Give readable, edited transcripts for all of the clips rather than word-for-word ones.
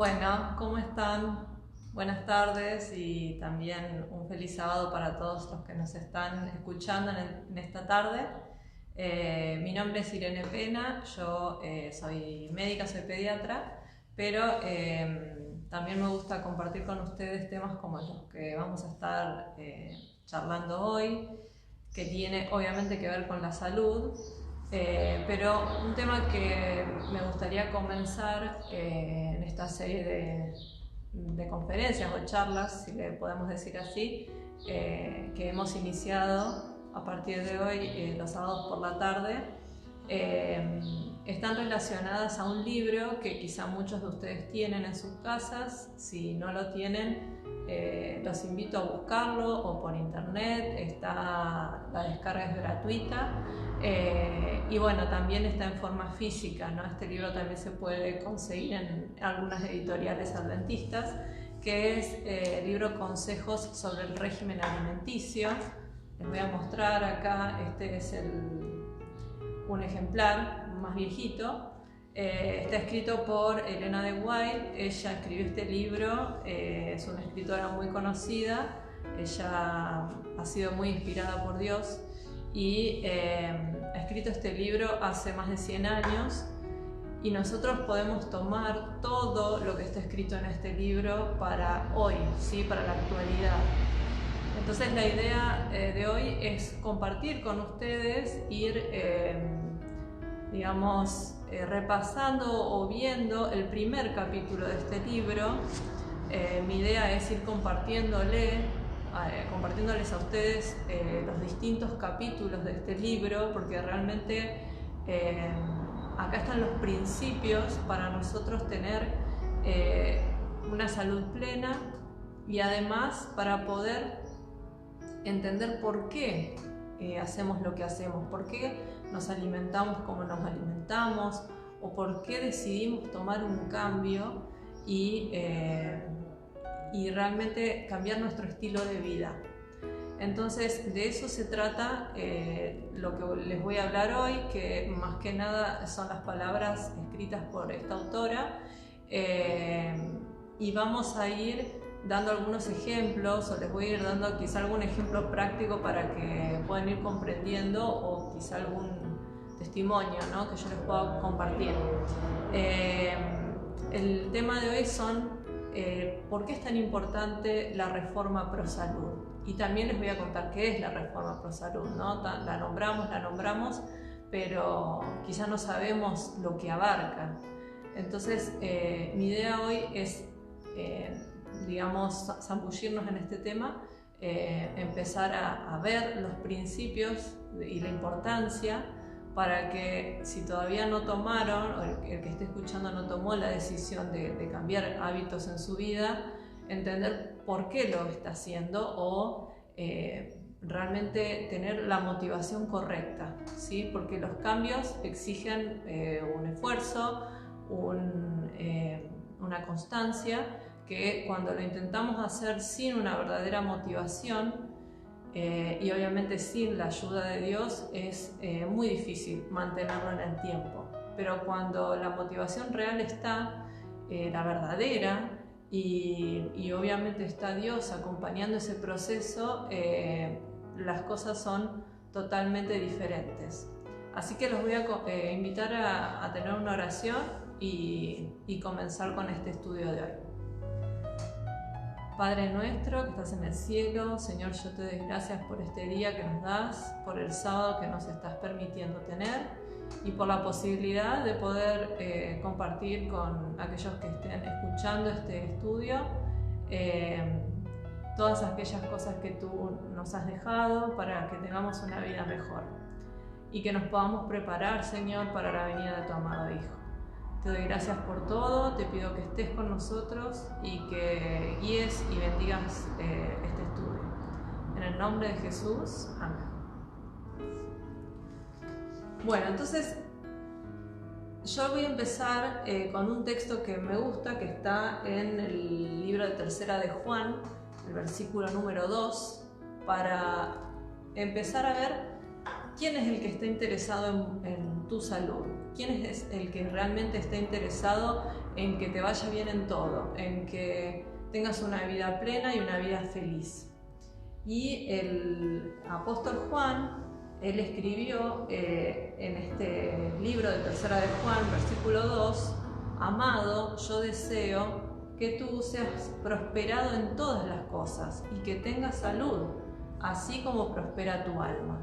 Bueno, ¿cómo están? Buenas tardes y también un feliz sábado para todos los que nos están escuchando en esta tarde. Mi nombre es Irene Pena, yo soy médica, soy pediatra, pero también me gusta compartir con ustedes temas como los que vamos a estar charlando hoy, que tiene obviamente que ver con la salud. Pero un tema que me gustaría comenzar en esta serie de conferencias o charlas, si le podemos decir así, que hemos iniciado a partir de hoy, los sábados por la tarde, están relacionadas a un libro que quizá muchos de ustedes tienen en sus casas. Si no lo tienen, los invito a buscarlo o por internet, la descarga es gratuita. Y bueno, también está en forma física, ¿no? Este libro también se puede conseguir en algunas editoriales adventistas, que es el libro Consejos sobre el régimen alimenticio. Les voy a mostrar acá, este es un ejemplar más viejito. Está escrito por Elena de White. Ella escribió este libro, es una escritora muy conocida, ella ha sido muy inspirada por Dios y ha escrito este libro hace más de 100 años, y nosotros podemos tomar todo lo que está escrito en este libro para hoy, ¿sí? Para la actualidad. Entonces la idea de hoy es compartir con ustedes, ir repasando o viendo el primer capítulo de este libro. Mi idea es ir compartiéndoles a ustedes los distintos capítulos de este libro, porque realmente acá están los principios para nosotros tener una salud plena, y además para poder entender por qué hacemos lo que hacemos, por qué nos alimentamos como nos alimentamos, o por qué decidimos tomar un cambio y realmente cambiar nuestro estilo de vida. Entonces, de eso se trata lo que les voy a hablar hoy, que más que nada son las palabras escritas por esta autora, y vamos a ir dando algunos ejemplos, o les voy a ir dando quizá algún ejemplo práctico para que puedan ir comprendiendo, o quizá algún testimonio, ¿no?, que yo les pueda compartir. El tema de hoy son ¿por qué es tan importante la reforma pro salud? Y también les voy a contar qué es la reforma pro salud, ¿no? La nombramos, pero quizás no sabemos lo que abarca. Entonces, mi idea hoy es, zambullirnos en este tema, empezar a ver los principios y la importancia, para que si todavía no tomaron, o el que esté escuchando no tomó la decisión de cambiar hábitos en su vida, entender por qué lo está haciendo, o realmente tener la motivación correcta, ¿sí? Porque los cambios exigen un esfuerzo, una constancia, que cuando lo intentamos hacer sin una verdadera motivación, y obviamente sin la ayuda de Dios, es muy difícil mantenerlo en el tiempo. Pero cuando la motivación real está, la verdadera, y obviamente está Dios acompañando ese proceso, las cosas son totalmente diferentes. Así que los voy a invitar a tener una oración y comenzar con este estudio de hoy. Padre nuestro que estás en el cielo, Señor, yo te doy gracias por este día que nos das, por el sábado que nos estás permitiendo tener, y por la posibilidad de poder compartir con aquellos que estén escuchando este estudio todas aquellas cosas que tú nos has dejado para que tengamos una vida mejor, y que nos podamos preparar, Señor, para la venida de tu amado Hijo. Te doy gracias por todo, te pido que estés con nosotros y que guíes y bendigas este estudio. En el nombre de Jesús, amén. Bueno, entonces yo voy a empezar con un texto que me gusta, que está en el libro de Tercera de Juan, el versículo número 2, para empezar a ver quién es el que está interesado en tu salud. ¿Quién es el que realmente está interesado en que te vaya bien en todo, en que tengas una vida plena y una vida feliz? Y el apóstol Juan, él escribió en este libro de Tercera de Juan, versículo 2, amado, yo deseo que tú seas prosperado en todas las cosas y que tengas salud, así como prospera tu alma.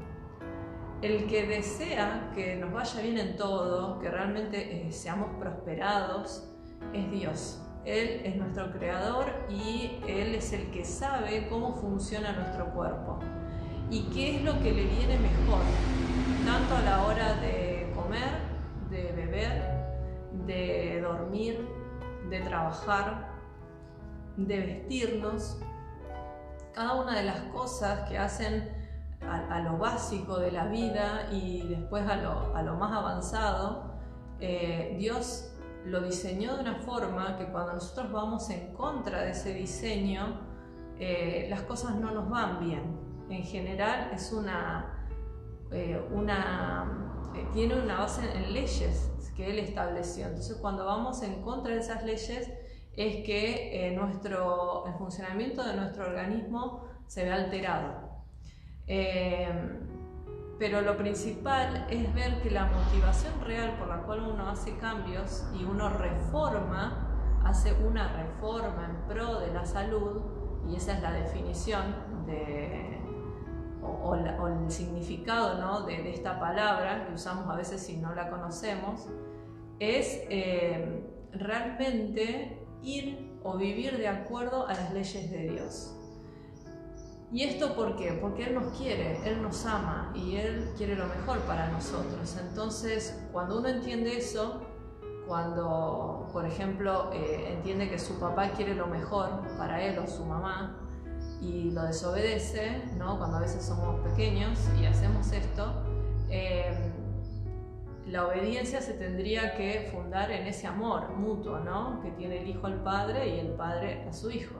El que desea que nos vaya bien en todo, que realmente seamos prosperados, es Dios. Él es nuestro creador y Él es el que sabe cómo funciona nuestro cuerpo y qué es lo que le viene mejor, tanto a la hora de comer, de beber, de dormir, de trabajar, de vestirnos. Cada una de las cosas que hacen a lo básico de la vida y después a lo más avanzado, Dios lo diseñó de una forma que cuando nosotros vamos en contra de ese diseño, las cosas no nos van bien. En general tiene una base en leyes que Él estableció. Entonces, cuando vamos en contra de esas leyes, es que el funcionamiento de nuestro organismo se ve alterado. Pero lo principal es ver que la motivación real por la cual uno hace cambios y uno hace una reforma en pro de la salud, y esa es la definición o el significado, ¿no?, de esta palabra que usamos a veces si no la conocemos, es realmente ir o vivir de acuerdo a las leyes de Dios. ¿Y esto por qué? Porque Él nos quiere, Él nos ama y Él quiere lo mejor para nosotros. Entonces, cuando uno entiende eso, cuando, por ejemplo, entiende que su papá quiere lo mejor para él o su mamá y lo desobedece, ¿no?, cuando a veces somos pequeños y hacemos esto, la obediencia se tendría que fundar en ese amor mutuo, ¿no?, que tiene el hijo al padre y el padre a su hijo.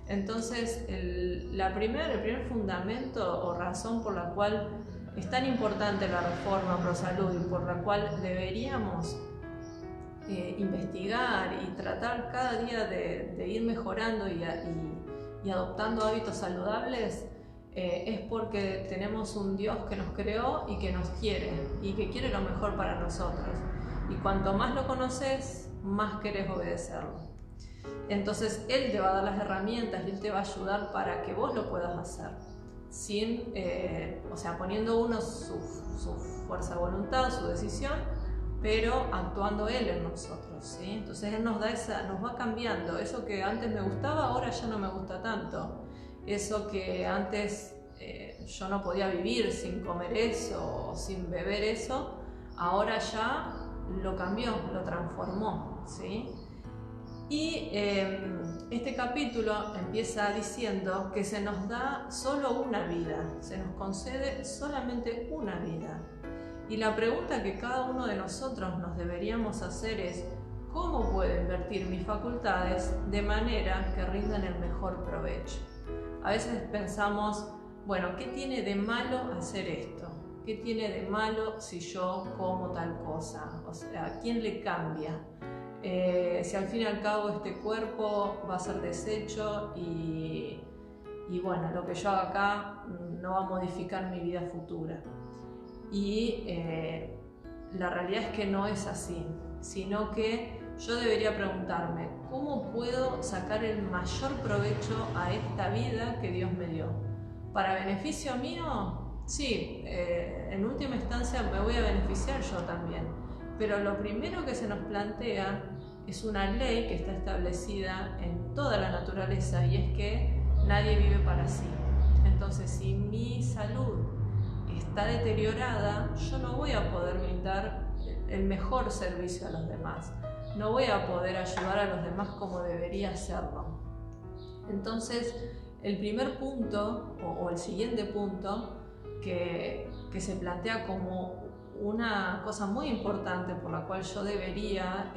Entonces, el primer fundamento o razón por la cual es tan importante la reforma pro salud y por la cual deberíamos investigar y tratar cada día de ir mejorando y adoptando hábitos saludables, es porque tenemos un Dios que nos creó y que nos quiere y que quiere lo mejor para nosotros. Y cuanto más lo conoces, más querés obedecerlo. Entonces Él te va a dar las herramientas y Él te va a ayudar para que vos lo puedas hacer, poniendo uno su fuerza de voluntad, su decisión, pero actuando Él en nosotros, ¿sí? Entonces Él nos va cambiando. Eso que antes me gustaba, ahora ya no me gusta tanto. Eso que antes yo no podía vivir sin comer eso o sin beber eso, ahora ya lo cambió, lo transformó, ¿sí? Y este capítulo empieza diciendo que se nos da solo una vida, se nos concede solamente una vida. Y la pregunta que cada uno de nosotros nos deberíamos hacer es: ¿cómo puedo invertir mis facultades de manera que rindan el mejor provecho? A veces pensamos, bueno, ¿qué tiene de malo hacer esto? ¿Qué tiene de malo si yo como tal cosa? O sea, ¿a quién le cambia? Si al fin y al cabo este cuerpo va a ser deshecho y bueno, lo que yo haga acá no va a modificar mi vida futura. Y la realidad es que no es así, sino que yo debería preguntarme: ¿cómo puedo sacar el mayor provecho a esta vida que Dios me dio? ¿Para beneficio mío? Sí, en última instancia me voy a beneficiar yo también. Pero lo primero que se nos plantea es una ley que está establecida en toda la naturaleza, y es que nadie vive para sí. Entonces, si mi salud está deteriorada, yo no voy a poder brindar el mejor servicio a los demás. No voy a poder ayudar a los demás como debería hacerlo. Entonces, el primer punto, o el siguiente punto, que se plantea como una cosa muy importante por la cual yo debería,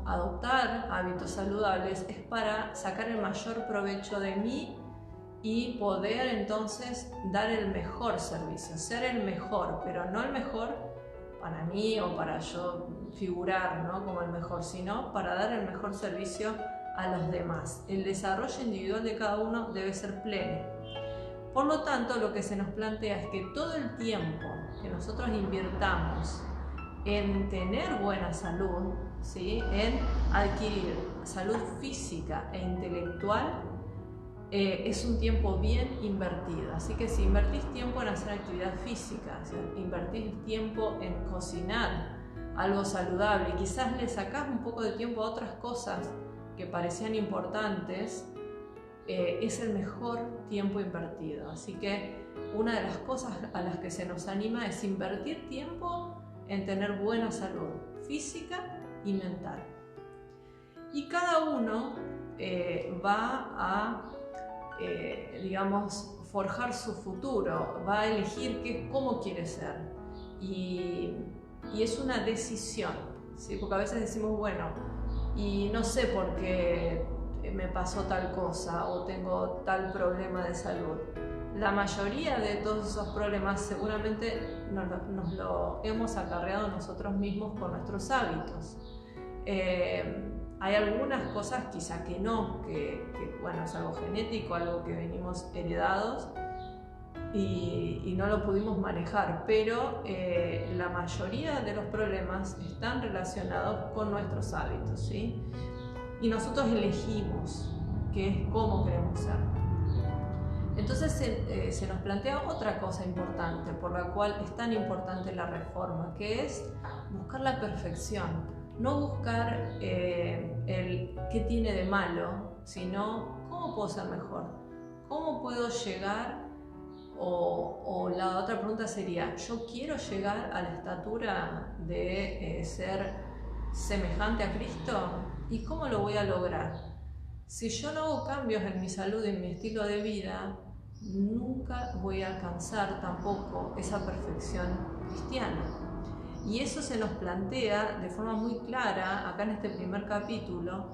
adoptar hábitos saludables, es para sacar el mayor provecho de mí y poder entonces dar el mejor servicio, ser el mejor, pero no el mejor para mí o para yo figurar, ¿no?, como el mejor, sino para dar el mejor servicio a los demás. El desarrollo individual de cada uno debe ser pleno. Por lo tanto, lo que se nos plantea es que todo el tiempo que nosotros invirtamos en tener buena salud, ¿sí?, en adquirir salud física e intelectual, es un tiempo bien invertido. Así que si invertís tiempo en hacer actividad física, si invertís tiempo en cocinar algo saludable, y quizás le sacás un poco de tiempo a otras cosas que parecían importantes, es el mejor tiempo invertido. Así que una de las cosas a las que se nos anima es invertir tiempo en tener buena salud física y mental. Y cada uno va a digamos, forjar su futuro, va a elegir cómo quiere ser, y es una decisión, ¿sí? Porque a veces decimos, bueno, y no sé por qué me pasó tal cosa o tengo tal problema de salud. La mayoría de todos esos problemas seguramente nos lo hemos acarreado nosotros mismos por nuestros hábitos. Hay algunas cosas quizá que no, que bueno, es algo genético, algo que venimos heredados y no lo pudimos manejar, pero la mayoría de los problemas están relacionados con nuestros hábitos, ¿sí? Y nosotros elegimos cómo queremos ser. Entonces se nos plantea otra cosa importante, por la cual es tan importante la reforma, que es buscar la perfección. No buscar el qué tiene de malo, sino cómo puedo ser mejor, cómo puedo llegar, o la otra pregunta sería, ¿yo quiero llegar a la estatura de ser semejante a Cristo? ¿Y cómo lo voy a lograr? Si yo no hago cambios en mi salud y en mi estilo de vida, nunca voy a alcanzar tampoco esa perfección cristiana. Y eso se nos plantea de forma muy clara acá en este primer capítulo,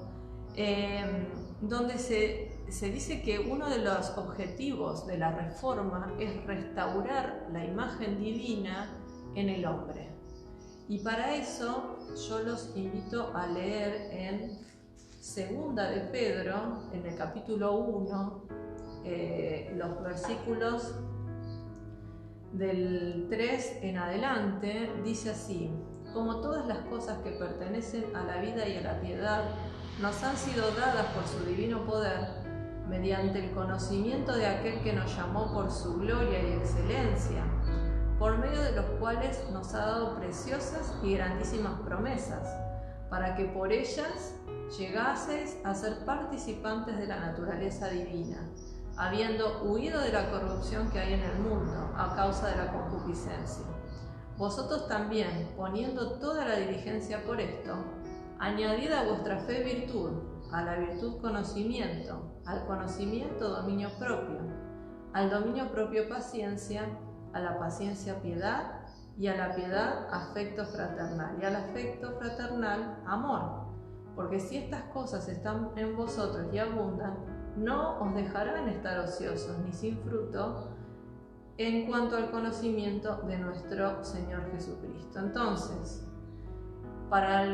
donde se dice que uno de los objetivos de la reforma es restaurar la imagen divina en el hombre. Y para eso yo los invito a leer en Segunda de Pedro, en el capítulo 1, los versículos del 3 en adelante. Dice así: como todas las cosas que pertenecen a la vida y a la piedad nos han sido dadas por su divino poder, mediante el conocimiento de aquel que nos llamó por su gloria y excelencia, por medio de los cuales nos ha dado preciosas y grandísimas promesas, para que por ellas llegaseis a ser participantes de la naturaleza divina, habiendo huido de la corrupción que hay en el mundo a causa de la concupiscencia. Vosotros también, poniendo toda la diligencia por esto, añadid a vuestra fe virtud, a la virtud conocimiento, al conocimiento dominio propio, al dominio propio paciencia, a la paciencia piedad, y a la piedad afecto fraternal, y al afecto fraternal amor. Porque si estas cosas están en vosotros y abundan, no os dejarán estar ociosos ni sin fruto en cuanto al conocimiento de nuestro Señor Jesucristo. Entonces, para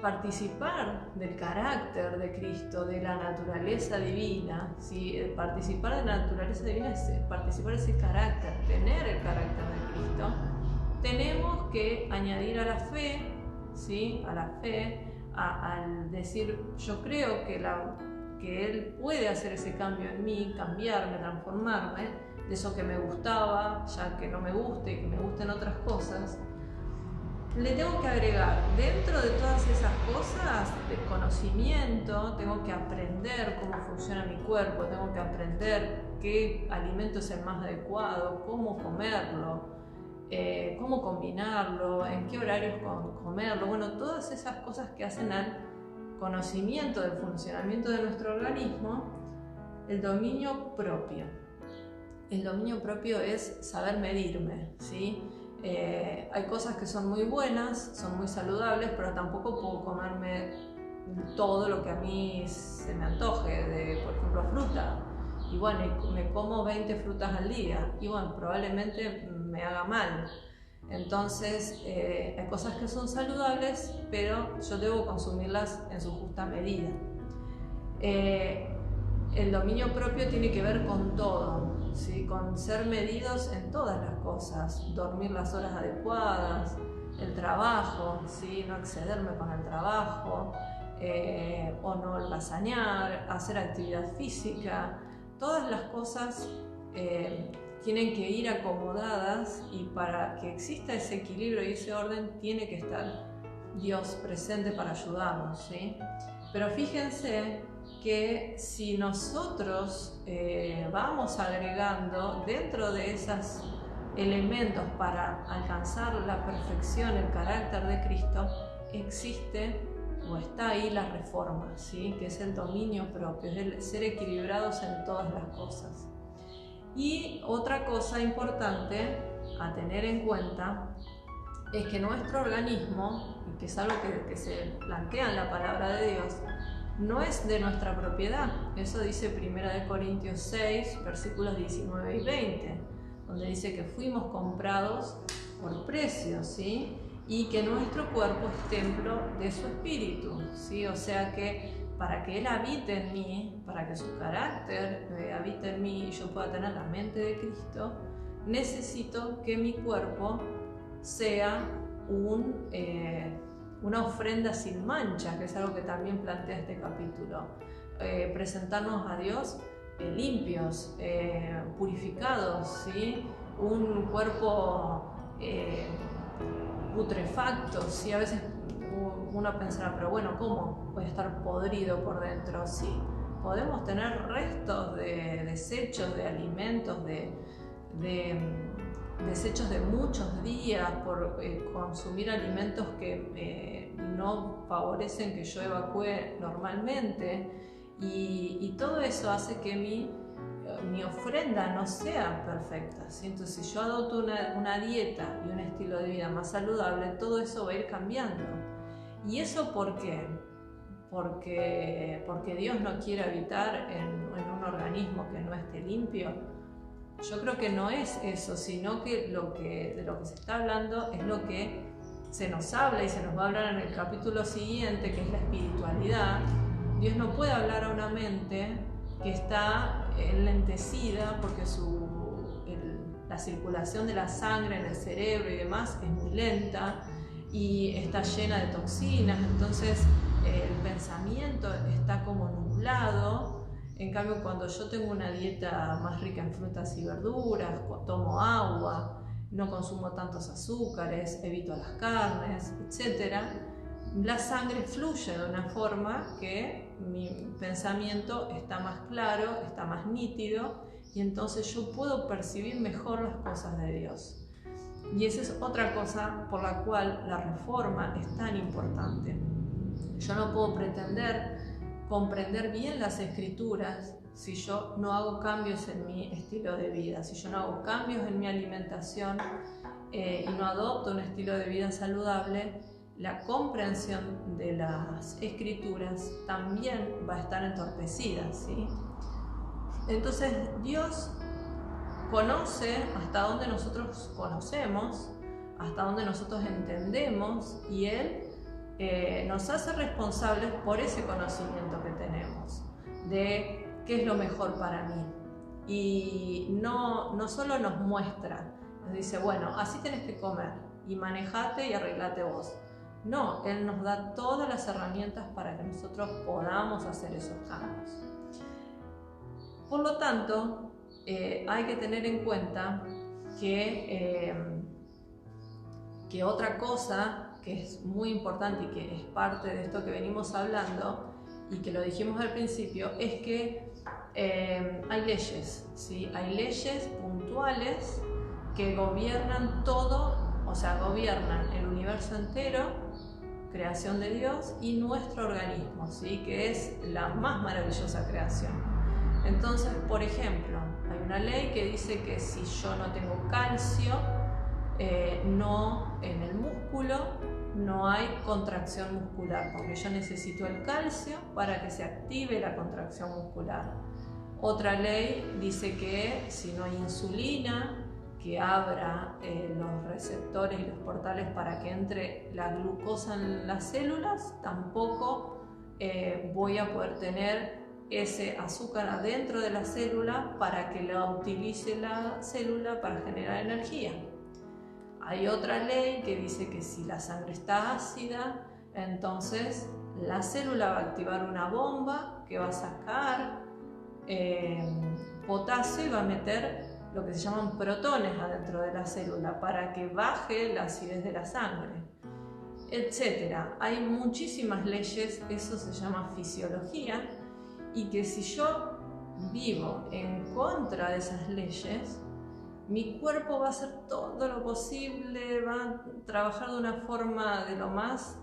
participar del carácter de Cristo, de la naturaleza divina, ¿sí? Participar de la naturaleza divina es participar de ese carácter, tener el carácter de Cristo. Tenemos que añadir a la fe, ¿sí? A la fe, al decir, yo creo que Él puede hacer ese cambio en mí, cambiarme, transformarme, de eso que me gustaba, ya que no me guste y que me gusten otras cosas. Le tengo que agregar, dentro de todas esas cosas, de conocimiento, tengo que aprender cómo funciona mi cuerpo, tengo que aprender qué alimento es el más adecuado, cómo comerlo, cómo combinarlo, en qué horarios comerlo. Bueno, todas esas cosas que hacen al conocimiento del funcionamiento de nuestro organismo. El dominio propio. El dominio propio es saber medirme, ¿sí? Hay cosas que son muy buenas, son muy saludables, pero tampoco puedo comerme todo lo que a mí se me antoje, por ejemplo, fruta. y bueno, me como 20 frutas al día, y bueno, probablemente me haga mal. Entonces, hay cosas que son saludables, pero yo debo consumirlas en su justa medida. El dominio propio tiene que ver con todo, ¿sí? Con ser medidos en todas las cosas, dormir las horas adecuadas, el trabajo, ¿sí? No excederme con el trabajo, o no holgazanear, hacer actividad física. Todas las cosas tienen que ir acomodadas, y para que exista ese equilibrio y ese orden tiene que estar Dios presente para ayudarnos, ¿sí? Pero fíjense que si nosotros vamos agregando dentro de esos elementos para alcanzar la perfección, el carácter de Cristo, existe o está ahí la reforma, ¿sí? Que es el dominio propio, es el ser equilibrados en todas las cosas. Y otra cosa importante a tener en cuenta es que nuestro organismo, y que es algo que se plantea en la palabra de Dios, no es de nuestra propiedad. Eso dice 1 Corintios 6, versículos 19 y 20, donde dice que fuimos comprados por precio, ¿sí? Y que nuestro cuerpo es templo de su espíritu, ¿sí? O sea que para que Él habite en mí, para que su carácter habite en mí y yo pueda tener la mente de Cristo, necesito que mi cuerpo sea una ofrenda sin mancha, que es algo que también plantea este capítulo. Presentarnos a Dios limpios, purificados, ¿sí? Un cuerpo putrefacto, ¿sí? A veces uno pensará, pero bueno, ¿cómo puede estar podrido por dentro? Sí, podemos tener restos de desechos de alimentos, de desechos de muchos días por consumir alimentos que no favorecen que yo evacúe normalmente, y todo eso hace que mi ofrenda no sea perfecta, ¿sí? Entonces, si yo adopto una dieta y un estilo de vida más saludable, todo eso va a ir cambiando. ¿Y eso por qué? Porque Dios no quiere habitar en un organismo que no esté limpio. Yo creo que no es eso, sino que de lo que se está hablando es lo que se nos habla y se nos va a hablar en el capítulo siguiente, que es la espiritualidad. Dios no puede hablar a una mente que está enlentecida porque la circulación de la sangre en el cerebro y demás es muy lenta y está llena de toxinas, entonces el pensamiento está como nublado. En cambio, cuando yo tengo una dieta más rica en frutas y verduras, tomo agua, no consumo tantos azúcares, evito las carnes, etc., la sangre fluye de una forma que mi pensamiento está más claro, está más nítido, y entonces yo puedo percibir mejor las cosas de Dios. Y esa es otra cosa por la cual la reforma es tan importante. Yo no puedo pretender comprender bien las Escrituras si yo no hago cambios en mi estilo de vida, si yo no hago cambios en mi alimentación y no adopto un estilo de vida saludable. La comprensión de las Escrituras también va a estar entorpecida, ¿sí? Entonces, Dios conoce hasta donde nosotros conocemos, hasta donde nosotros entendemos, y Él nos hace responsables por ese conocimiento que tenemos, de qué es lo mejor para mí. Y no solo nos muestra, nos dice, bueno, así tenés que comer, y manejate y arreglate vos. No, Él nos da todas las herramientas para que nosotros podamos hacer esos cambios. Por lo tanto, hay que tener en cuenta que otra cosa que es muy importante y que es parte de esto que venimos hablando y que lo dijimos al principio, es que hay leyes, ¿sí? Hay leyes puntuales que gobiernan todo, o sea, gobiernan el universo entero, creación de Dios, y nuestro organismo, ¿sí? Que es la más maravillosa creación. Entonces, por ejemplo, hay una ley que dice que si yo no tengo calcio en el músculo, no hay contracción muscular, porque yo necesito el calcio para que se active la contracción muscular. Otra ley dice que si no hay insulina que abra los receptores y los portales para que entre la glucosa en las células, tampoco voy a poder tener ese azúcar adentro de la célula para que la utilice la célula para generar energía. Hay otra ley que dice que si la sangre está ácida, entonces la célula va a activar una bomba que va a sacar potasio y va a meter lo que se llaman protones adentro de la célula para que baje la acidez de la sangre, etcétera. Hay muchísimas leyes, eso se llama fisiología, y que si yo vivo en contra de esas leyes, mi cuerpo va a hacer todo lo posible, va a trabajar de una forma de lo más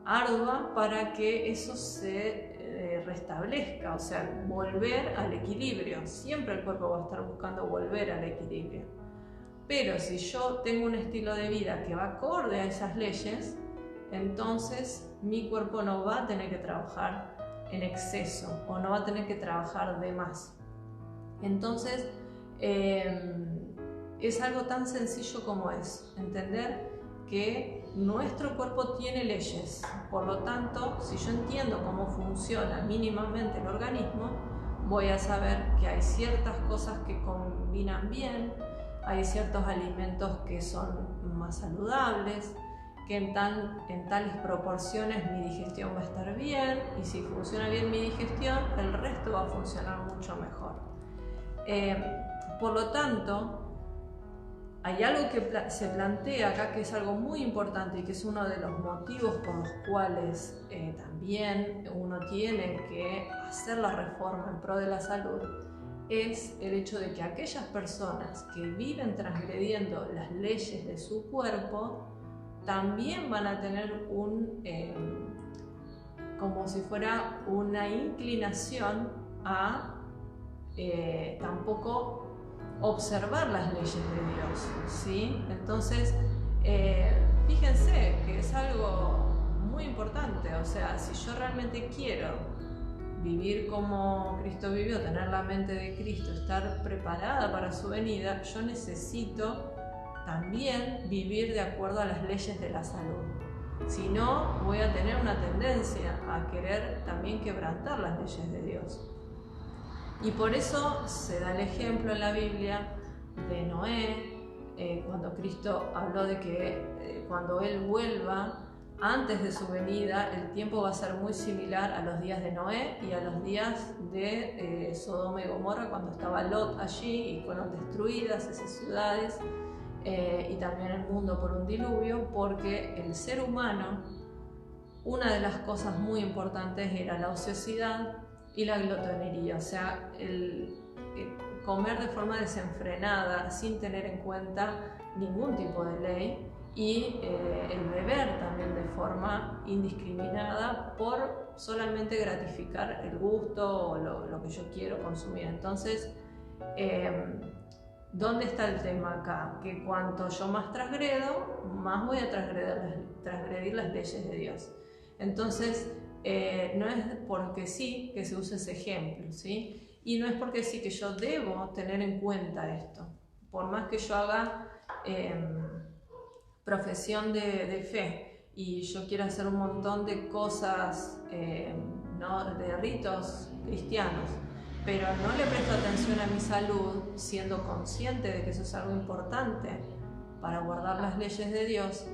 ardua para que eso se restablezca, o sea, volver al equilibrio. Siempre el cuerpo va a estar buscando volver al equilibrio. Pero si yo tengo un estilo de vida que va acorde a esas leyes, entonces mi cuerpo no va a tener que trabajar en exceso o no va a tener que trabajar de más. Entonces, es algo tan sencillo como es entender que nuestro cuerpo tiene leyes. Por lo tanto, si yo entiendo cómo funciona mínimamente el organismo, voy a saber que hay ciertas cosas que combinan bien, hay ciertos alimentos que son más saludables, que en tales proporciones mi digestión va a estar bien, y si funciona bien mi digestión, el resto va a funcionar mucho mejor. Por lo tanto, hay algo que se plantea acá que es algo muy importante y que es uno de los motivos por los cuales también uno tiene que hacer la reforma en pro de la salud, es el hecho de que aquellas personas que viven transgrediendo las leyes de su cuerpo también van a tener como si fuera una inclinación a tampoco observar las leyes de Dios, ¿sí? Entonces, fíjense que es algo muy importante. O sea, si yo realmente quiero vivir como Cristo vivió, tener la mente de Cristo, estar preparada para su venida, yo necesito también vivir de acuerdo a las leyes de la salud. Si no, voy a tener una tendencia a querer también quebrantar las leyes de Dios. Y por eso se da el ejemplo en la Biblia de Noé, cuando Cristo habló de que cuando Él vuelva, antes de su venida, el tiempo va a ser muy similar a los días de Noé y a los días de Sodoma y Gomorra, cuando estaba Lot allí y fueron destruidas esas ciudades, y también el mundo por un diluvio, porque el ser humano, una de las cosas muy importantes era la ociosidad y la glotonería, o sea, el comer de forma desenfrenada sin tener en cuenta ningún tipo de ley, y el beber también de forma indiscriminada por solamente gratificar el gusto o lo que yo quiero consumir. Entonces, ¿dónde está el tema acá? Que cuanto yo más transgredo, más voy a transgredir las leyes de Dios. Entonces, no es porque sí que se usa ese ejemplo, ¿sí? Y no es porque sí que yo debo tener en cuenta esto. Por más que yo haga profesión de fe y yo quiero hacer un montón de cosas, ¿no? de ritos cristianos, pero no le presto atención a mi salud, siendo consciente de que eso es algo importante para guardar las leyes de Dios,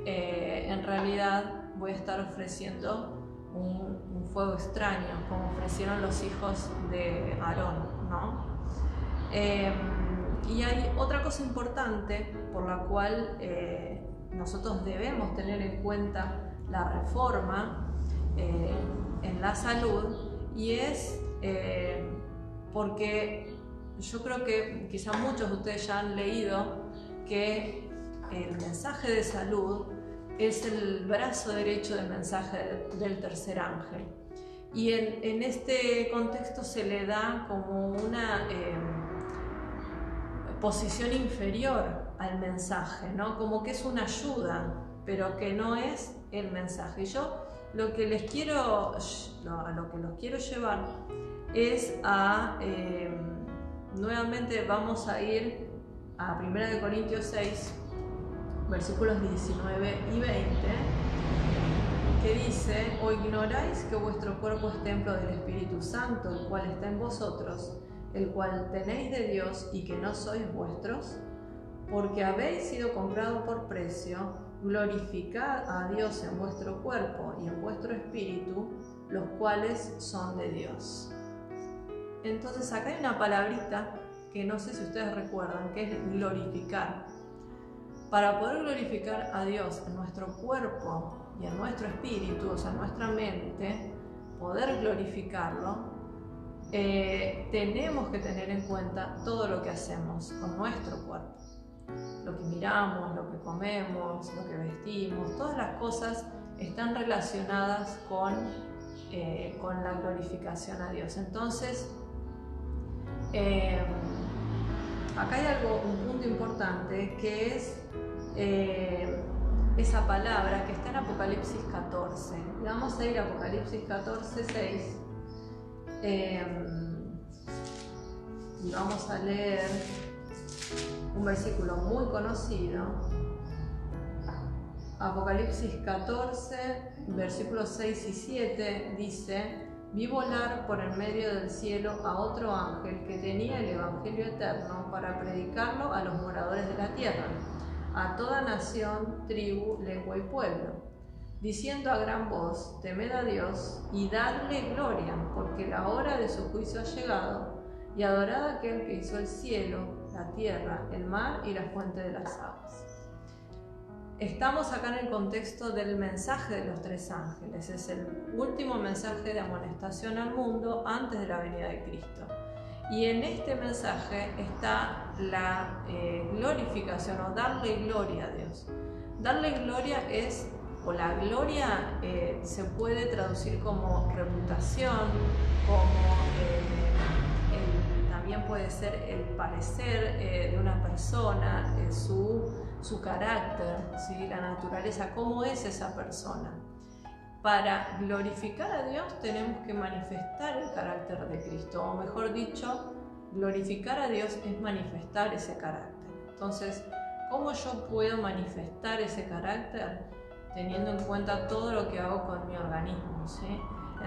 en realidad voy a estar ofreciendo un fuego extraño, como ofrecieron los hijos de Aarón, ¿no? Y hay otra cosa importante por la cual nosotros debemos tener en cuenta la reforma en la salud, y es porque yo creo que quizá muchos de ustedes ya han leído que el mensaje de salud es el brazo derecho del mensaje del tercer ángel, y en este contexto se le da como una posición inferior al mensaje, ¿no? Como que es una ayuda, pero que no es el mensaje. Y yo a lo que los quiero llevar es nuevamente vamos a ir a 1 Corintios 6, versículos 19 y 20, que dice: ¿O ignoráis que vuestro cuerpo es templo del Espíritu Santo, el cual está en vosotros, el cual tenéis de Dios y que no sois vuestros? Porque habéis sido comprados por precio. Glorificad a Dios en vuestro cuerpo y en vuestro espíritu, los cuales son de Dios. Entonces acá hay una palabrita que no sé si ustedes recuerdan, que es glorificar. Para poder glorificar a Dios en nuestro cuerpo y en nuestro espíritu, o sea, en nuestra mente, poder glorificarlo, tenemos que tener en cuenta todo lo que hacemos con nuestro cuerpo. Lo que miramos, lo que comemos, lo que vestimos, todas las cosas están relacionadas con la glorificación a Dios. Entonces, acá hay un punto importante, que es esa palabra que está en Apocalipsis 14. Vamos a ir a Apocalipsis 14, 6. Y vamos a leer un versículo muy conocido. Apocalipsis 14, versículos 6 y 7 dice: Vi volar por el medio del cielo a otro ángel que tenía el Evangelio eterno para predicarlo a los moradores de la tierra, a toda nación, tribu, lengua y pueblo, diciendo a gran voz: temed a Dios y dadle gloria, porque la hora de su juicio ha llegado, y adorad a aquel que hizo el cielo, la tierra, el mar y la fuente de las aguas. Estamos acá en el contexto del mensaje de los tres ángeles. Es el último mensaje de amonestación al mundo antes de la venida de Cristo. Y en este mensaje está la glorificación, o darle gloria a Dios. Darle gloria es, o la gloria se puede traducir como reputación, como también puede ser el parecer de una persona, su carácter, ¿sí? La naturaleza, cómo es esa persona. Para glorificar a Dios tenemos que manifestar el carácter de Cristo, o mejor dicho, glorificar a Dios es manifestar ese carácter. Entonces, ¿cómo yo puedo manifestar ese carácter? Teniendo en cuenta todo lo que hago con mi organismo, ¿sí?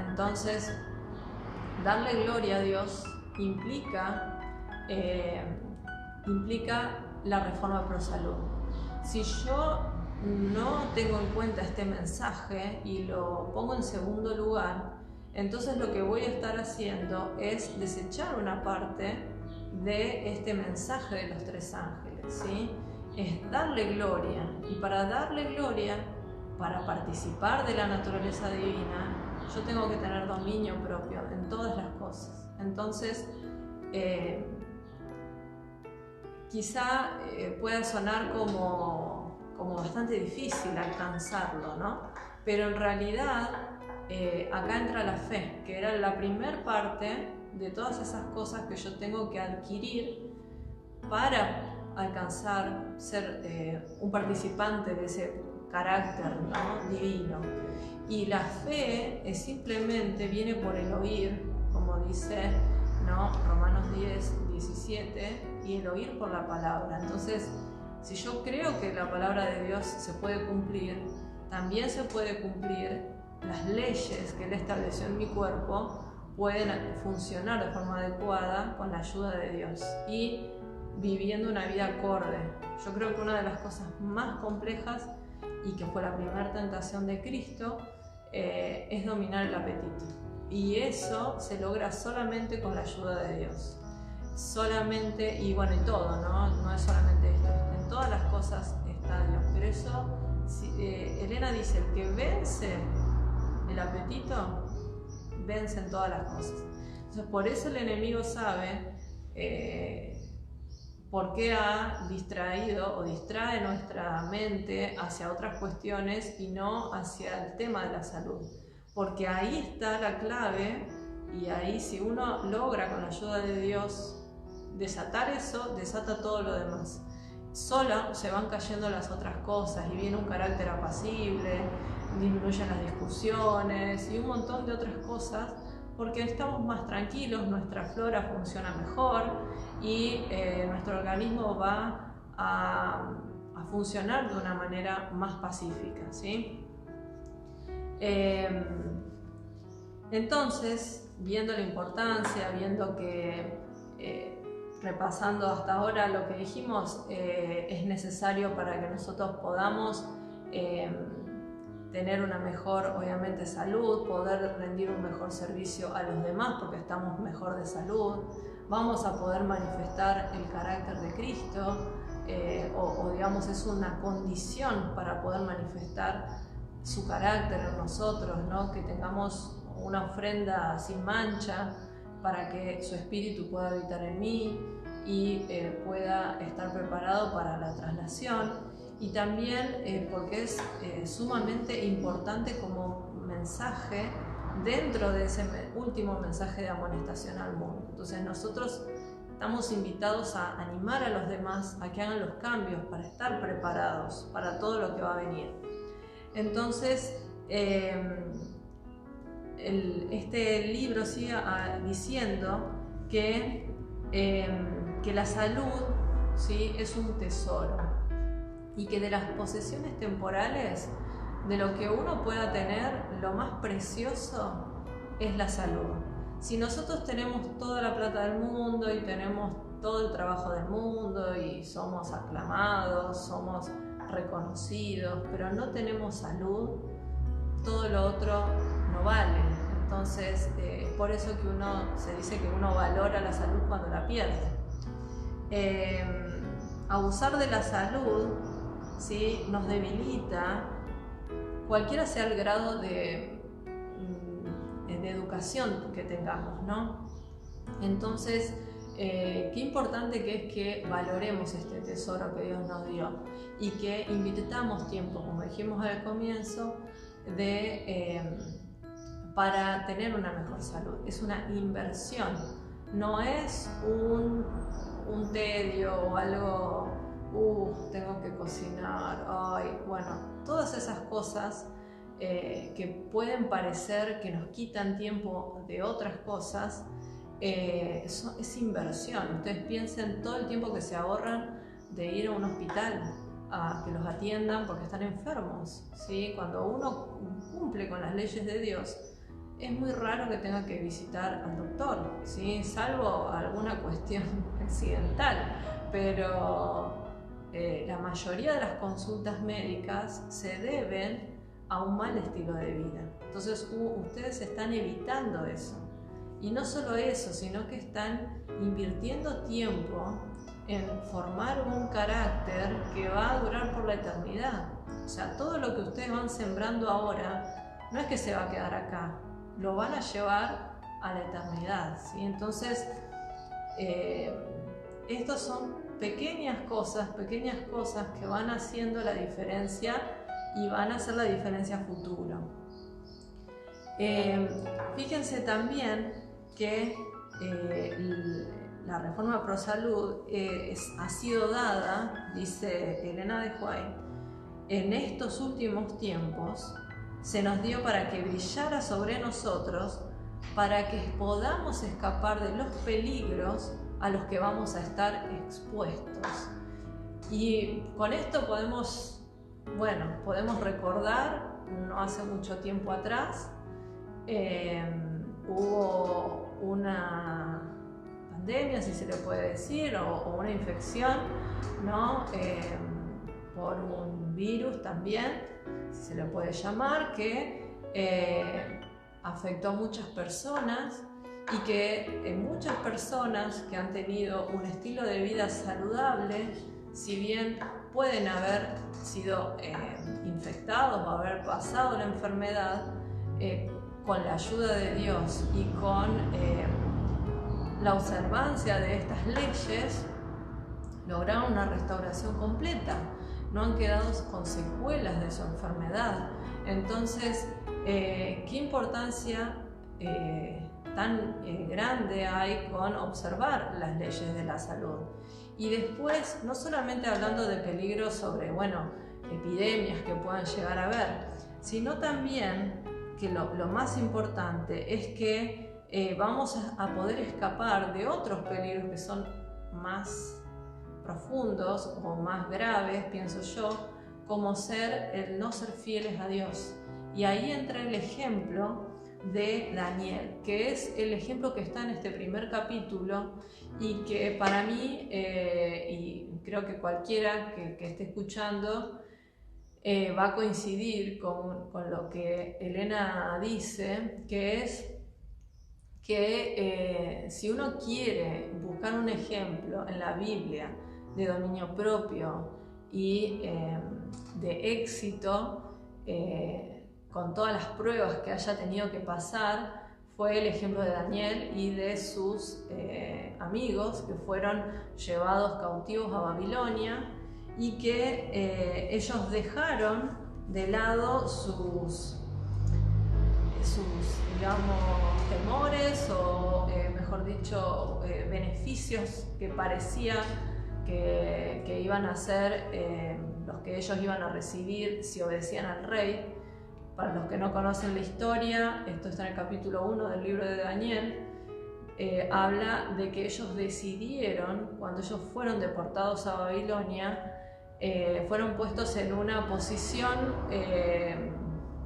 Entonces, darle gloria a Dios implica la reforma pro salud. Si yo no tengo en cuenta este mensaje y lo pongo en segundo lugar, entonces lo que voy a estar haciendo es desechar una parte de este mensaje de los tres ángeles, ¿sí? Es darle gloria, y para darle gloria, para participar de la naturaleza divina, yo tengo que tener dominio propio en todas las cosas. Entonces, quizá pueda sonar como bastante difícil alcanzarlo, ¿no? Pero en realidad acá entra la fe, que era la primer parte de todas esas cosas que yo tengo que adquirir para alcanzar, ser un participante de ese carácter, ¿no? Divino. Y la fe simplemente viene por el oír, como dice, ¿no? Romanos 10, 17, y el oír por la palabra. Entonces, si yo creo que la palabra de Dios se puede cumplir, también se puede cumplir las leyes que Él estableció en mi cuerpo, pueden funcionar de forma adecuada con la ayuda de Dios y viviendo una vida acorde. Yo creo que una de las cosas más complejas, y que fue la primera tentación de Cristo, es dominar el apetito. Y eso se logra solamente con la ayuda de Dios. Solamente, y bueno, en todo, ¿no? No es solamente esto, en todas las cosas está Dios. Pero eso, Elena dice, el que vence el apetito, vence en todas las cosas. Entonces, por eso el enemigo sabe por qué ha distraído o distrae nuestra mente hacia otras cuestiones y no hacia el tema de la salud. Porque ahí está la clave, y ahí, si uno logra con la ayuda de Dios desatar eso, desata todo lo demás. Solo se van cayendo las otras cosas y viene un carácter apacible, disminuyen las discusiones y un montón de otras cosas, porque estamos más tranquilos, nuestra flora funciona mejor y nuestro organismo va a funcionar de una manera más pacífica, ¿sí? Entonces, viendo la importancia, viendo que repasando hasta ahora lo que dijimos, es necesario para que nosotros podamos tener una mejor, obviamente, salud, poder rendir un mejor servicio a los demás porque estamos mejor de salud, vamos a poder manifestar el carácter de Cristo, o digamos es una condición para poder manifestar su carácter en nosotros, ¿no? Que tengamos una ofrenda sin mancha para que su espíritu pueda habitar en mí y pueda estar preparado para la traslación. Y también porque es sumamente importante como mensaje dentro de ese último mensaje de amonestación al mundo. Entonces nosotros estamos invitados a animar a los demás a que hagan los cambios para estar preparados para todo lo que va a venir. Entonces este libro sigue diciendo que la salud, ¿sí?, es un tesoro, y que de las posesiones temporales, de lo que uno pueda tener, lo más precioso es la salud. Si nosotros tenemos toda la plata del mundo y tenemos todo el trabajo del mundo y somos aclamados, somos reconocidos, pero no tenemos salud, todo lo otro no vale. Entonces, por eso que se dice que uno valora la salud cuando la pierde. Abusar de la salud, ¿sí?, nos debilita, cualquiera sea el grado de educación que tengamos, ¿no? Entonces, qué importante que es que valoremos este tesoro que Dios nos dio y que invirtamos tiempo, como dijimos al comienzo, para tener una mejor salud. Es una inversión, no es un tedio o algo, tengo que cocinar, bueno, todas esas cosas que pueden parecer que nos quitan tiempo de otras cosas, es inversión. Ustedes piensen todo el tiempo que se ahorran de ir a un hospital a que los atiendan porque están enfermos, ¿sí? Cuando uno cumple con las leyes de Dios, es muy raro que tenga que visitar al doctor, ¿sí?, salvo alguna cuestión accidental, pero la mayoría de las consultas médicas se deben a un mal estilo de vida. Entonces ustedes están evitando eso. Y no solo eso, sino que están invirtiendo tiempo en formar un carácter que va a durar por la eternidad. O sea, todo lo que ustedes van sembrando ahora no es que se va a quedar acá, lo van a llevar a la eternidad, ¿sí? Entonces, estos son pequeñas cosas que van haciendo la diferencia y van a hacer la diferencia futuro. Fíjense también que la reforma pro salud ha sido dada, dice Elena de White, en estos últimos tiempos se nos dio para que brillara sobre nosotros, para que podamos escapar de los peligros a los que vamos a estar expuestos. Y con esto podemos recordar, no hace mucho tiempo atrás, hubo una pandemia, si se le puede decir, o una infección, ¿no?, por un virus también, si se le puede llamar, que afectó a muchas personas, y que muchas personas que han tenido un estilo de vida saludable, si bien pueden haber sido infectados o haber pasado la enfermedad, con la ayuda de Dios y con la observancia de estas leyes, lograron una restauración completa, no han quedado con secuelas de su enfermedad. Entonces, qué importancia tan grande hay con observar las leyes de la salud. Y después, no solamente hablando de peligros sobre, epidemias que puedan llegar a haber, sino también que lo más importante es que vamos a poder escapar de otros peligros que son más profundos o más graves, pienso yo, como el no ser fieles a Dios. Y ahí entra el ejemplo de Daniel, que es el ejemplo que está en este primer capítulo y que para mí, y creo que cualquiera que esté escuchando, va a coincidir con lo que Elena dice, que es que si uno quiere buscar un ejemplo en la Biblia de dominio propio y de éxito, con todas las pruebas que haya tenido que pasar, fue el ejemplo de Daniel y de sus amigos que fueron llevados cautivos a Babilonia y que ellos dejaron de lado sus digamos, temores o, mejor dicho, beneficios que parecía que iban a ser los que ellos iban a recibir si obedecían al rey. Para los que no conocen la historia, esto está en el capítulo 1 del libro de Daniel, habla de que ellos decidieron, cuando ellos fueron deportados a Babilonia, fueron puestos en una posición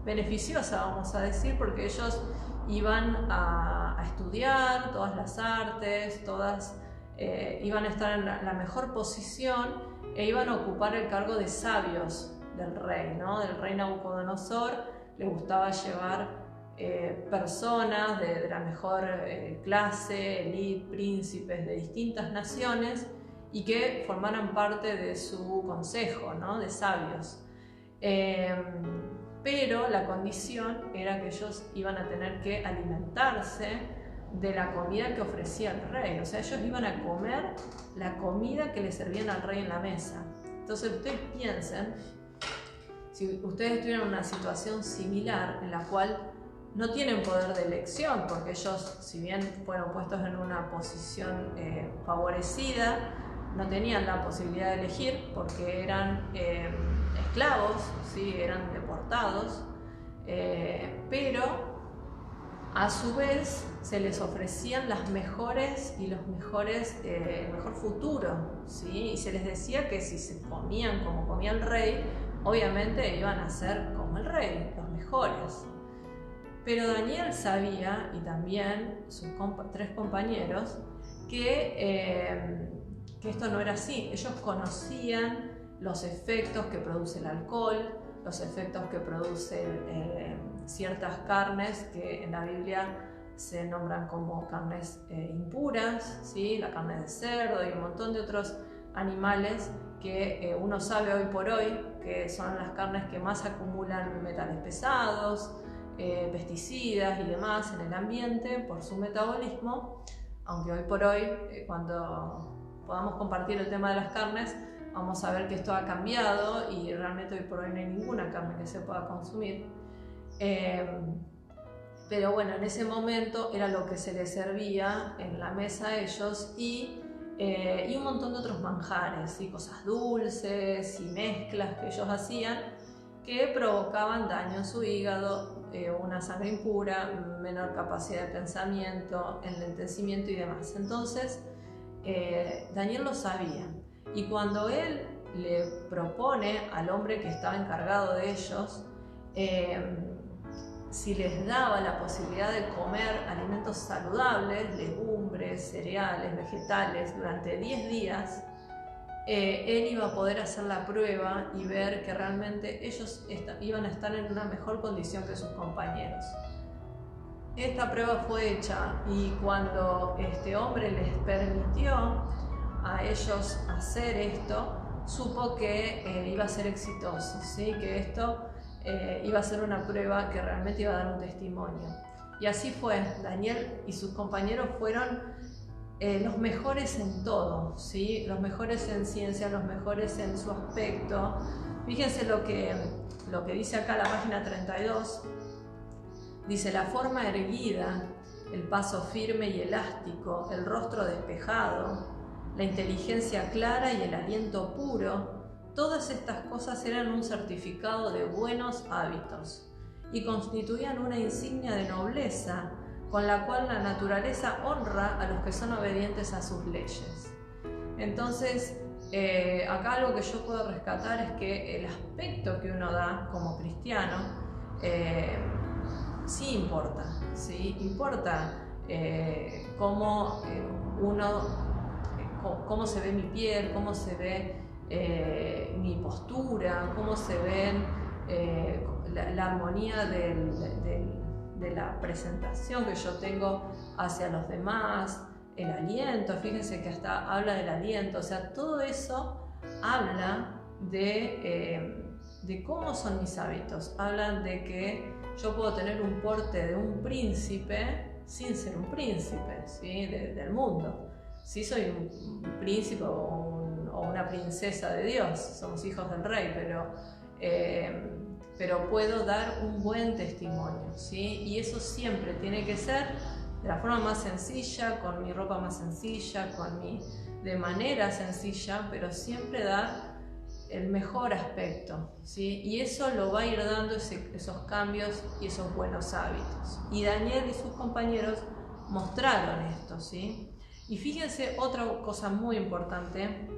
beneficiosa, vamos a decir, porque ellos iban a estudiar todas las artes, iban a estar en la mejor posición e iban a ocupar el cargo de sabios del rey, ¿no? Del rey Nabucodonosor. Le gustaba llevar personas de la mejor clase, élite, príncipes de distintas naciones y que formaran parte de su consejo, ¿no? De sabios. Pero la condición era que ellos iban a tener que alimentarse de la comida que ofrecía el rey. O sea, ellos iban a comer la comida que le servían al rey en la mesa. Entonces ustedes piensen, si ustedes estuvieran en una situación similar en la cual no tienen poder de elección, porque ellos, si bien fueron puestos en una posición favorecida, no tenían la posibilidad de elegir porque eran esclavos, ¿sí? Eran deportados, pero a su vez se les ofrecían las mejores y los mejores, el mejor futuro, ¿sí? Y se les decía que si se comían como comía el rey, obviamente iban a ser como el rey, los mejores. Pero Daniel sabía, y también sus tres compañeros, que esto no era así. Ellos conocían los efectos que produce el alcohol, los efectos que producen ciertas carnes que en la Biblia se nombran como carnes impuras, ¿sí? La carne de cerdo y un montón de otros animales que uno sabe hoy por hoy que son las carnes que más acumulan metales pesados, pesticidas y demás en el ambiente por su metabolismo, aunque hoy por hoy, cuando podamos compartir el tema de las carnes, vamos a ver que esto ha cambiado y realmente hoy por hoy no hay ninguna carne que se pueda consumir. Pero bueno, en ese momento era lo que se les servía en la mesa a ellos y un montón de otros manjares, ¿sí? Cosas dulces y mezclas que ellos hacían que provocaban daño en su hígado, una sangre impura, menor capacidad de pensamiento, enlentecimiento y demás. Entonces, Daniel lo sabía. Y cuando él le propone al hombre que estaba encargado de ellos si les daba la posibilidad de comer alimentos saludables, legumbres, cereales, vegetales, durante 10 días, él iba a poder hacer la prueba y ver que realmente ellos iban a estar en una mejor condición que sus compañeros. Esta prueba fue hecha y cuando este hombre les permitió a ellos hacer esto, supo que iba a ser exitoso, ¿sí? Que esto iba a ser una prueba que realmente iba a dar un testimonio. Y así fue. Daniel y sus compañeros fueron los mejores en todo, ¿sí? Los mejores en ciencia, los mejores en su aspecto. Fíjense lo que dice acá la página 32. Dice: la forma erguida, el paso firme y elástico, el rostro despejado, la inteligencia clara y el aliento puro, todas estas cosas eran un certificado de buenos hábitos y constituían una insignia de nobleza con la cual la naturaleza honra a los que son obedientes a sus leyes. Entonces, acá algo que yo puedo rescatar es que el aspecto que uno da como cristiano sí importa, ¿sí? Importa cómo cómo se ve mi piel, cómo se ve mi postura, cómo se ven la armonía de la presentación que yo tengo hacia los demás, el aliento. Fíjense que hasta habla del aliento, o sea, todo eso habla de cómo son mis hábitos, hablan de que yo puedo tener un porte de un príncipe sin ser un príncipe, ¿sí? Del mundo. Sí, soy un príncipe o una princesa de Dios, somos hijos del rey, pero puedo dar un buen testimonio, ¿sí? Y eso siempre tiene que ser de la forma más sencilla, con mi ropa más sencilla, de manera sencilla, pero siempre dar el mejor aspecto, ¿sí? Y eso lo va a ir dando esos cambios y esos buenos hábitos. Y Daniel y sus compañeros mostraron esto, ¿sí? Y fíjense otra cosa muy importante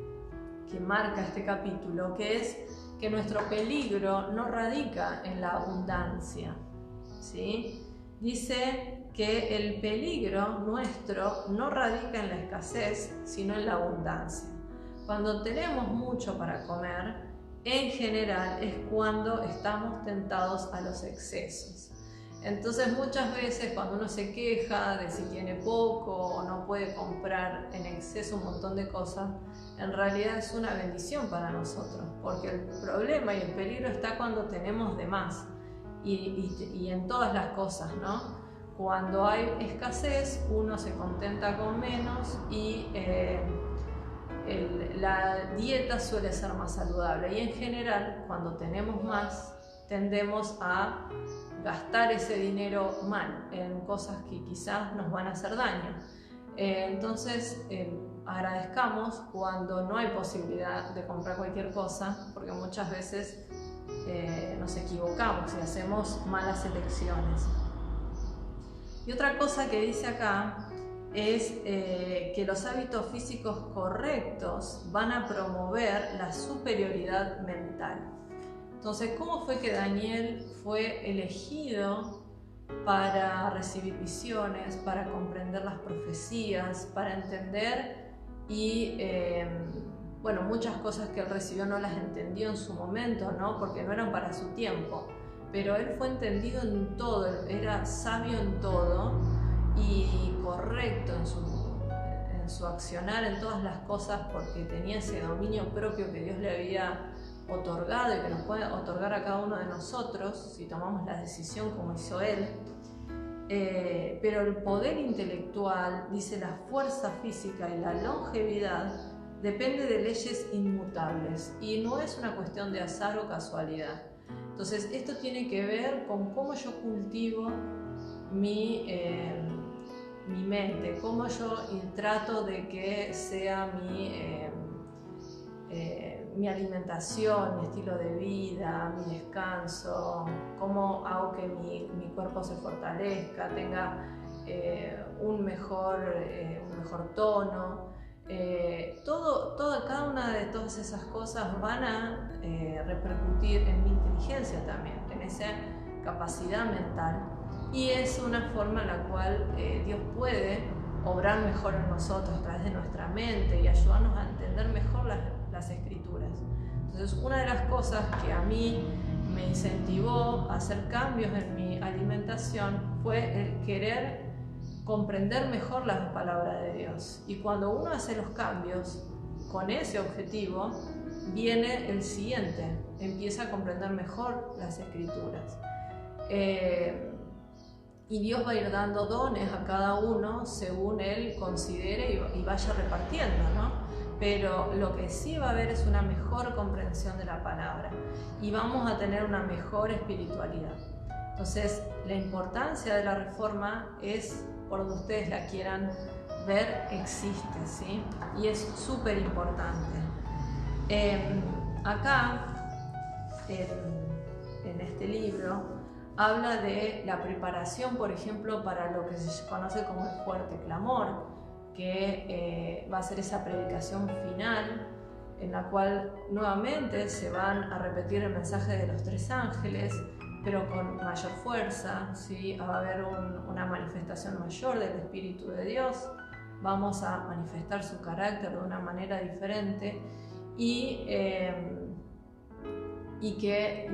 que marca este capítulo, que es que nuestro peligro no radica en la abundancia, ¿sí? Dice que el peligro nuestro no radica en la escasez, sino en la abundancia. Cuando tenemos mucho para comer, en general es cuando estamos tentados a los excesos. Entonces muchas veces cuando uno se queja de si tiene poco o no puede comprar en exceso un montón de cosas, en realidad es una bendición para nosotros, porque el problema y el peligro está cuando tenemos de más y en todas las cosas, ¿no? Cuando hay escasez, uno se contenta con menos y la dieta suele ser más saludable. Y en general, cuando tenemos más, tendemos a gastar ese dinero mal en cosas que quizás nos van a hacer daño. Entonces, agradezcamos cuando no hay posibilidad de comprar cualquier cosa, porque muchas veces nos equivocamos y hacemos malas elecciones. Y otra cosa que dice acá es que los hábitos físicos correctos van a promover la superioridad mental. Entonces, ¿cómo fue que Daniel fue elegido para recibir visiones, para comprender las profecías, para entender y, muchas cosas que él recibió no las entendió en su momento, ¿no? Porque no eran para su tiempo, pero él fue entendido en todo, era sabio en todo y correcto en su accionar en todas las cosas, porque tenía ese dominio propio que Dios le había otorgado y que nos puede otorgar a cada uno de nosotros si tomamos la decisión como hizo él. Pero el poder intelectual, dice, la fuerza física y la longevidad depende de leyes inmutables y no es una cuestión de azar o casualidad. Entonces esto tiene que ver con cómo yo cultivo mi mente, cómo yo trato de que sea mi alimentación, mi estilo de vida, mi descanso, cómo hago que mi cuerpo se fortalezca, tenga un mejor tono. Cada una de todas esas cosas van a repercutir en mi inteligencia también, en esa capacidad mental, y es una forma en la cual Dios puede obrar mejor en nosotros a través de nuestra mente y ayudarnos a entender mejor las escrituras. Entonces, una de las cosas que a mí me incentivó a hacer cambios en mi alimentación fue el querer comprender mejor las palabras de Dios. Y cuando uno hace los cambios con ese objetivo, viene el siguiente: empieza a comprender mejor las escrituras. Y Dios va a ir dando dones a cada uno según Él considere y vaya repartiendo, ¿no? Pero lo que sí va a haber es una mejor comprensión de la palabra y vamos a tener una mejor espiritualidad. Entonces, la importancia de la reforma es, por donde ustedes la quieran ver, existe, ¿sí? Y es súper importante. Acá, en este libro, habla de la preparación, por ejemplo, para lo que se conoce como el fuerte clamor, que va a ser esa predicación final en la cual nuevamente se van a repetir el mensaje de los 3 ángeles, pero con mayor fuerza, ¿sí? Va a haber una manifestación mayor del Espíritu de Dios, vamos a manifestar su carácter de una manera diferente y que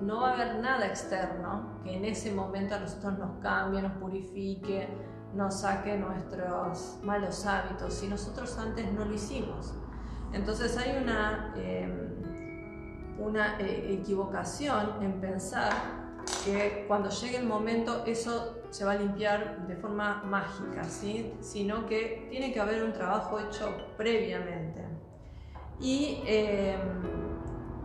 no va a haber nada externo que en ese momento a nosotros nos cambie, nos purifique, nos saque nuestros malos hábitos, si nosotros antes no lo hicimos. Entonces hay una equivocación en pensar que cuando llegue el momento eso se va a limpiar de forma mágica, ¿sí? Sino que tiene que haber un trabajo hecho previamente. Y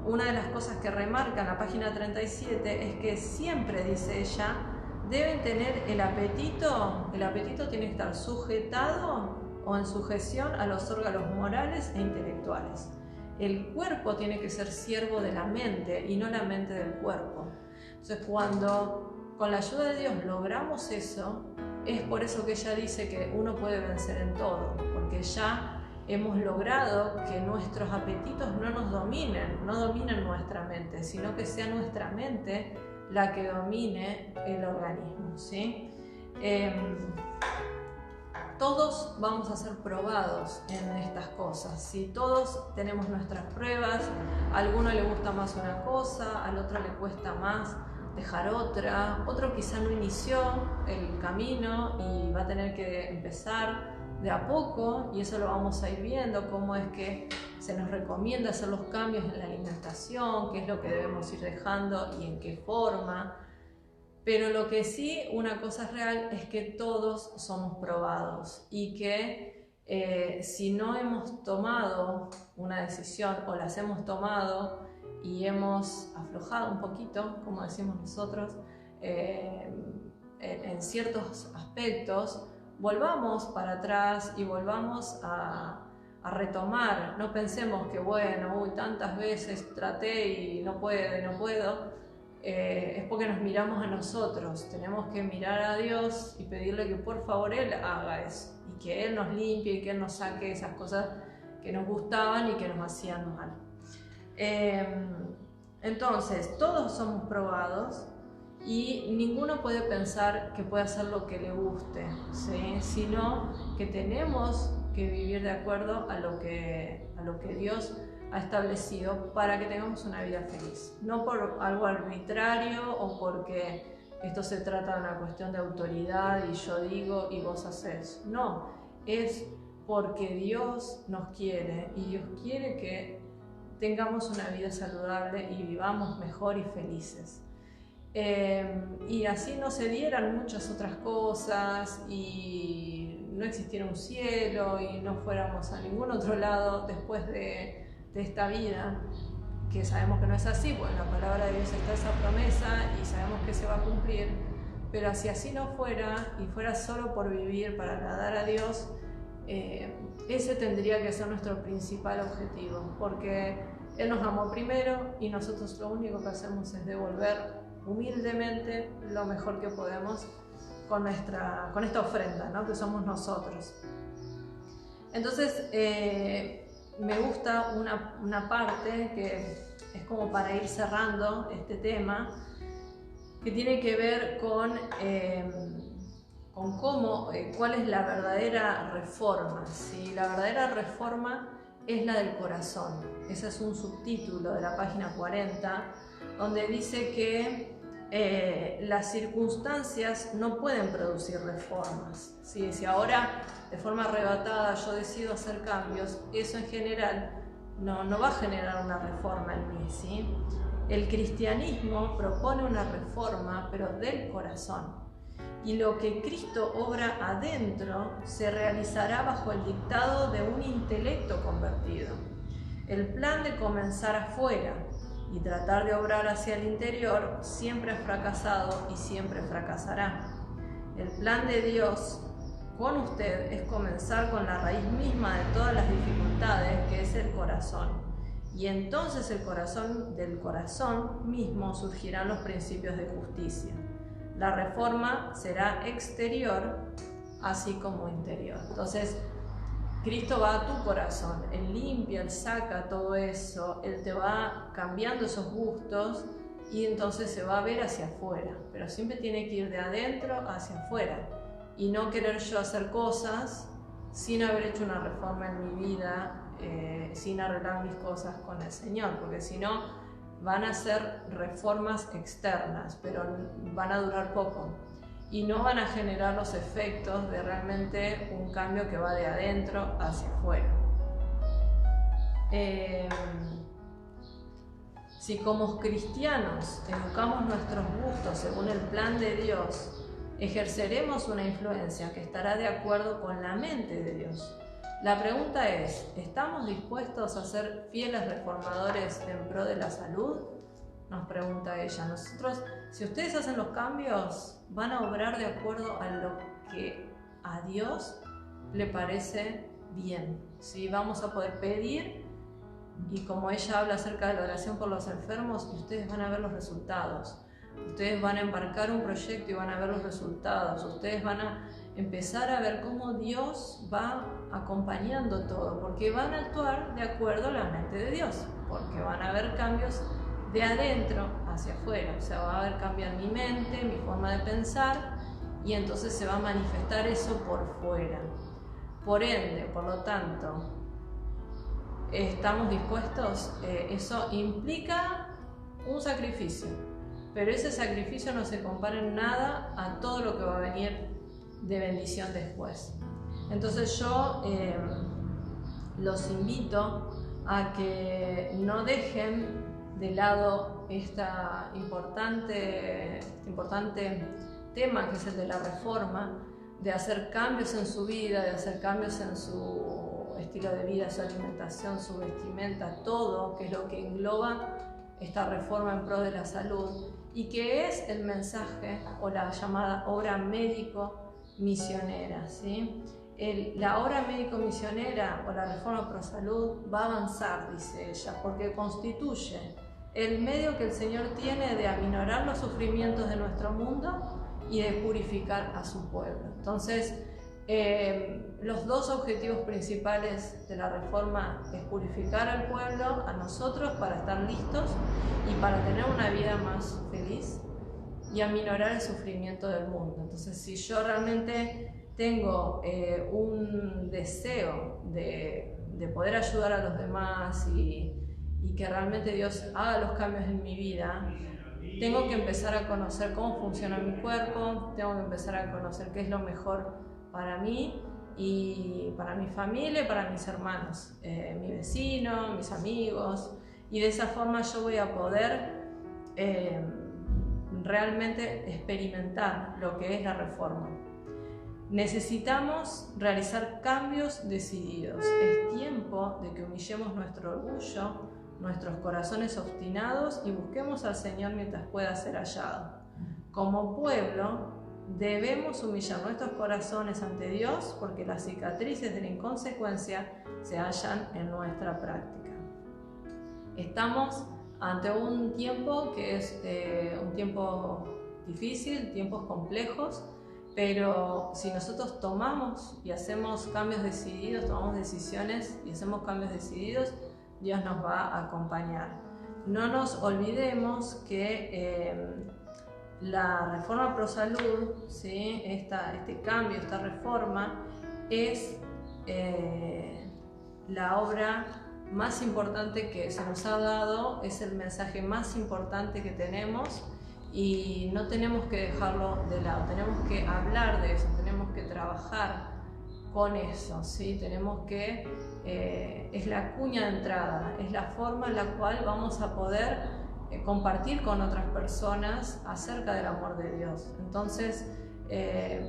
una de las cosas que remarca en la página 37 es que siempre, dice ella, deben tener el apetito tiene que estar sujetado o en sujeción a los órganos morales e intelectuales. El cuerpo tiene que ser siervo de la mente y no la mente del cuerpo. Entonces, cuando con la ayuda de Dios logramos eso, es por eso que ella dice que uno puede vencer en todo, porque ya hemos logrado que nuestros apetitos no nos dominen, no dominen nuestra mente, sino que sea nuestra mente la que domine el organismo, ¿sí? Todos vamos a ser probados en estas cosas, ¿sí? Todos tenemos nuestras pruebas, a alguno le gusta más una cosa, al otro le cuesta más dejar otra, otro quizá no inició el camino y va a tener que empezar de a poco, y eso lo vamos a ir viendo, cómo es que se nos recomienda hacer los cambios en la alimentación, qué es lo que debemos ir dejando y en qué forma. Pero lo que sí, una cosa es real, es que todos somos probados y que si no hemos tomado una decisión o las hemos tomado y hemos aflojado un poquito, como decimos nosotros, en ciertos aspectos, volvamos para atrás y volvamos a retomar. No pensemos que bueno, tantas veces traté y no puedo. Es porque nos miramos a nosotros. Tenemos que mirar a Dios y pedirle que por favor Él haga eso y que Él nos limpie y que Él nos saque esas cosas que nos gustaban y que nos hacían mal. Entonces, todos somos probados y ninguno puede pensar que puede hacer lo que le guste, ¿sí? Sino que tenemos que vivir de acuerdo a lo que Dios ha establecido para que tengamos una vida feliz, no por algo arbitrario o porque esto se trata de una cuestión de autoridad y yo digo y vos haces. No, es porque Dios nos quiere y Dios quiere que tengamos una vida saludable y vivamos mejor y felices. Y así no se dieran muchas otras cosas y no existiera un cielo y no fuéramos a ningún otro lado después de esta vida, que sabemos que no es así, pues en la palabra de Dios está esa promesa y sabemos que se va a cumplir, pero si así no fuera y fuera solo por vivir para agradar a Dios, ese tendría que ser nuestro principal objetivo, porque Él nos amó primero y nosotros lo único que hacemos es devolver humildemente lo mejor que podemos con esta ofrenda, ¿no? Que somos nosotros. Entonces, me gusta una parte que es como para ir cerrando este tema, que tiene que ver con cómo, cuál es la verdadera reforma, ¿sí? La verdadera reforma es la del corazón. Ese es un subtítulo de la página 40, donde dice que las circunstancias no pueden producir reformas, ¿sí? Si ahora de forma arrebatada yo decido hacer cambios, eso en general no va a generar una reforma en mí, ¿sí? El cristianismo propone una reforma, pero del corazón. Y lo que Cristo obra adentro se realizará bajo el dictado de un intelecto convertido. El plan de comenzar afuera y tratar de obrar hacia el interior siempre ha fracasado y siempre fracasará. El plan de Dios con usted es comenzar con la raíz misma de todas las dificultades, que es el corazón. y entonces del corazón mismo surgirán los principios de justicia. La reforma será exterior, así como interior. Entonces, Cristo va a tu corazón, Él limpia, Él saca todo eso, Él te va cambiando esos gustos y entonces se va a ver hacia afuera, pero siempre tiene que ir de adentro hacia afuera y no querer yo hacer cosas sin haber hecho una reforma en mi vida, sin arreglar mis cosas con el Señor, porque si no van a ser reformas externas, pero van a durar poco y no van a generar los efectos de realmente un cambio que va de adentro hacia afuera. Si como cristianos educamos nuestros gustos según el plan de Dios, ejerceremos una influencia que estará de acuerdo con la mente de Dios. La pregunta es, ¿estamos dispuestos a ser fieles reformadores en pro de la salud? Nos pregunta ella. Nosotros, si ustedes hacen los cambios, van a obrar de acuerdo a lo que a Dios le parece bien. ¿Sí? Vamos a poder pedir, y como ella habla acerca de la oración por los enfermos, ustedes van a ver los resultados. Ustedes van a embarcar un proyecto y van a ver los resultados. Ustedes van a empezar a ver cómo Dios va acompañando todo, porque van a actuar de acuerdo a la mente de Dios, porque van a haber cambios de adentro hacia afuera. O sea, va a haber cambio en mi mente, mi forma de pensar, y entonces se va a manifestar eso por fuera. Por ende, por lo tanto, ¿estamos dispuestos? Eso implica un sacrificio, pero ese sacrificio no se compara en nada a todo lo que va a venir de bendición después. Entonces yo los invito a que no dejen de lado este importante tema que es el de la reforma, de hacer cambios en su vida, de hacer cambios en su estilo de vida, su alimentación, su vestimenta, todo, que es lo que engloba esta reforma en pro de la salud y que es el mensaje o la llamada obra médico-misionera, ¿sí? La obra médico-misionera o la reforma pro salud va a avanzar, dice ella, porque constituye el medio que el Señor tiene de aminorar los sufrimientos de nuestro mundo y de purificar a su pueblo. Entonces, los dos objetivos principales de la reforma es purificar al pueblo, a nosotros, para estar listos y para tener una vida más feliz y aminorar el sufrimiento del mundo. Entonces, si yo realmente tengo un deseo de poder ayudar a los demás y que realmente Dios haga los cambios en mi vida, tengo que empezar a conocer cómo funciona mi cuerpo, tengo que empezar a conocer qué es lo mejor para mí y para mi familia y para mis hermanos, mi vecino, mis amigos, y de esa forma yo voy a poder realmente experimentar lo que es la reforma. Necesitamos realizar cambios decididos. Es tiempo de que humillemos nuestro orgullo, nuestros corazones obstinados y busquemos al Señor mientras pueda ser hallado. Como pueblo, debemos humillar nuestros corazones ante Dios porque las cicatrices de la inconsecuencia se hallan en nuestra práctica. Estamos ante un tiempo que es un tiempo difícil, tiempos complejos, pero si nosotros tomamos y hacemos cambios decididos, tomamos decisiones y hacemos cambios decididos, Dios nos va a acompañar. No nos olvidemos que la reforma pro salud, ¿sí? Este cambio, esta reforma, es la obra más importante que se nos ha dado, es el mensaje más importante que tenemos y no tenemos que dejarlo de lado, tenemos que hablar de eso, tenemos que trabajar con eso, ¿sí? Tenemos que, es la cuña de entrada, es la forma en la cual vamos a poder compartir con otras personas acerca del amor de Dios. Entonces,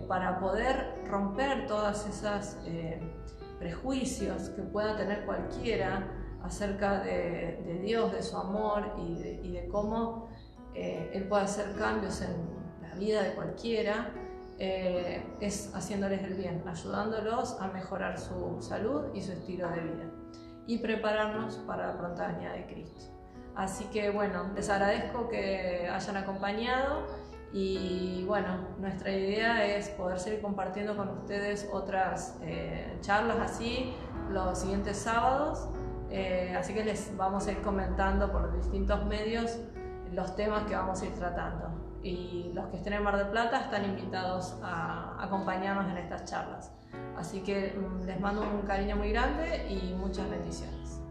para poder romper todas esas prejuicios que pueda tener cualquiera acerca de Dios, de su amor y de cómo Él puede hacer cambios en la vida de cualquiera, es haciéndoles el bien, ayudándolos a mejorar su salud y su estilo de vida. y prepararnos para la pronta venida de Cristo. Así que bueno, les agradezco que hayan acompañado y bueno, nuestra idea es poder seguir compartiendo con ustedes otras charlas así los siguientes sábados, así que les vamos a ir comentando por distintos medios los temas que vamos a ir tratando, y los que estén en Mar del Plata están invitados a acompañarnos en estas charlas. Así que les mando un cariño muy grande y muchas bendiciones.